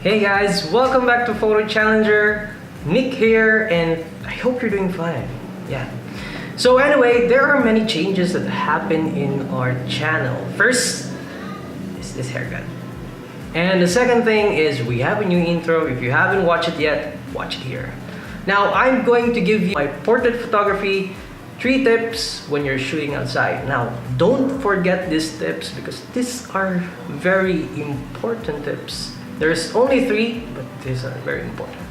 Hey guys, welcome back to Photo Challenger. Nick here, and I hope you're doing fine. Yeah. So anyway, there are many changes that happen in our channel. First is this haircut. And the second thing is we have a new intro. If you haven't watched it yet, watch it here. Now I'm going to give you my portrait photography 3 tips when you're shooting outside. Now don't forget these tips because these are very important tips. There's only 3, but these are very important.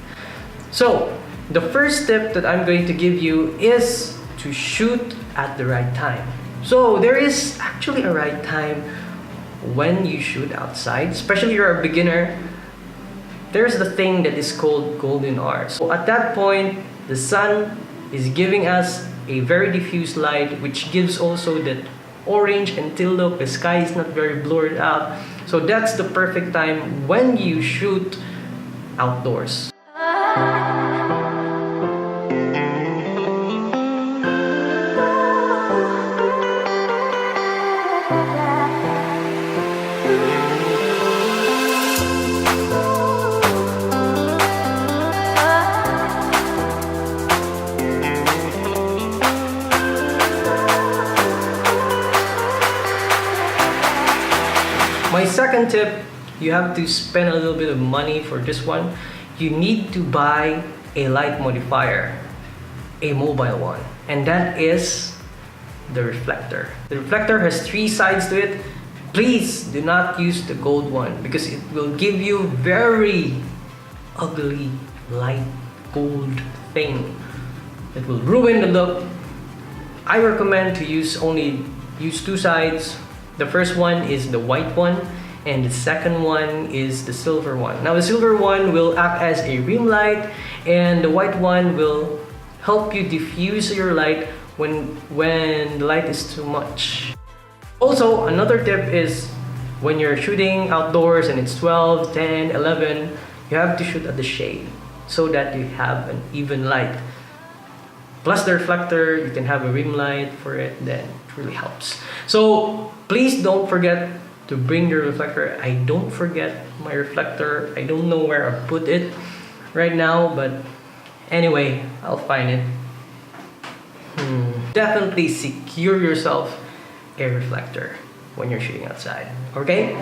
So, the first tip that I'm going to give you is to shoot at the right time. So, there is actually a right time when you shoot outside, especially if you're a beginner. There's the thing that is called golden hour. So, at that point, the sun is giving us a very diffuse light, which gives also that orange and teal look. The sky is not very blurred out. So that's the perfect time when you shoot outdoors. My second tip, you have to spend a little bit of money for this one. You need to buy a light modifier, a mobile one, and that is the reflector. The reflector has 3 sides to it. Please do not use the gold one because it will give you very ugly light gold thing that will ruin the look. I recommend to use 2 sides. The first one is the white one, and the second one is the silver one. Now the silver one will act as a rim light, and the white one will help you diffuse your light when the light is too much. Also, another tip is when you're shooting outdoors and it's 12, 10, 11, you have to shoot at the shade so that you have an even light. Plus the reflector, you can have a rim light for it, then it really helps. So please don't forget to bring your reflector. I don't forget my reflector. I don't know where I put it right now, but anyway, I'll find it. Definitely secure yourself a reflector when you're shooting outside, okay?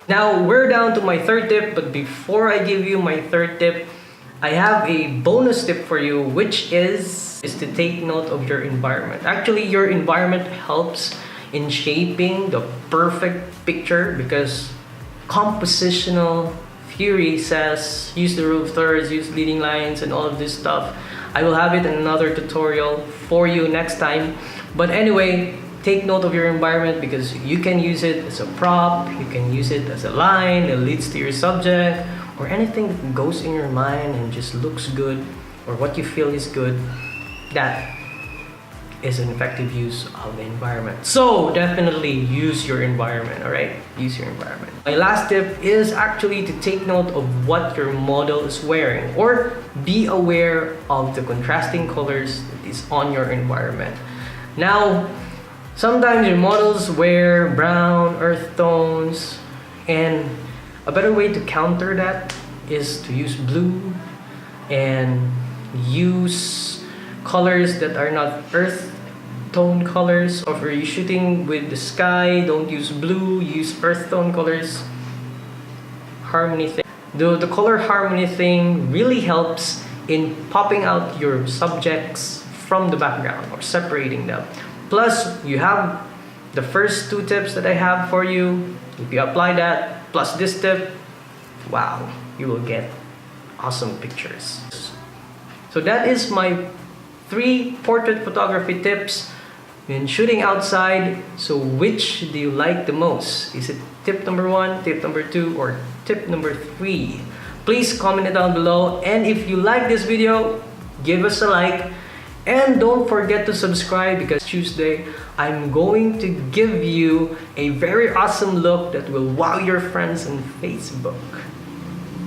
Now we're down to my third tip, but before I give you my third tip, I have a bonus tip for you, which is to take note of your environment. Actually, your environment helps in shaping the perfect picture because compositional theory says use the rule of thirds, use leading lines, and all of this stuff. I will have it in another tutorial for you next time. But anyway, take note of your environment because you can use it as a prop, you can use it as a line that leads to your subject, or anything that goes in your mind and just looks good, or what you feel is good. That is an effective use of the environment. So definitely use your environment, alright? Use your environment. My last tip is actually to take note of what your model is wearing, or be aware of the contrasting colors that is on your environment. Now, sometimes your models wear brown, earth tones, and a better way to counter that is to use blue and use colors that are not earth tone colors. Or if you're shooting with the sky, don't use blue, use earth tone colors. Harmony thing. The color harmony thing really helps in popping out your subjects from the background or separating them. Plus, you have the first 2 tips that I have for you. If you apply that, plus this tip, wow, you will get awesome pictures. So that is my 3 portrait photography tips when shooting outside. So which do you like the most? Is it tip number 1, tip number 2, or tip number 3? Please comment it down below, and if you like this video, give us a like. And don't forget to subscribe, because Tuesday I'm going to give you a very awesome look that will wow your friends on Facebook.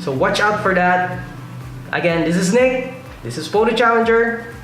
So watch out for that. Again, this is Nick. This is Photo Challenger.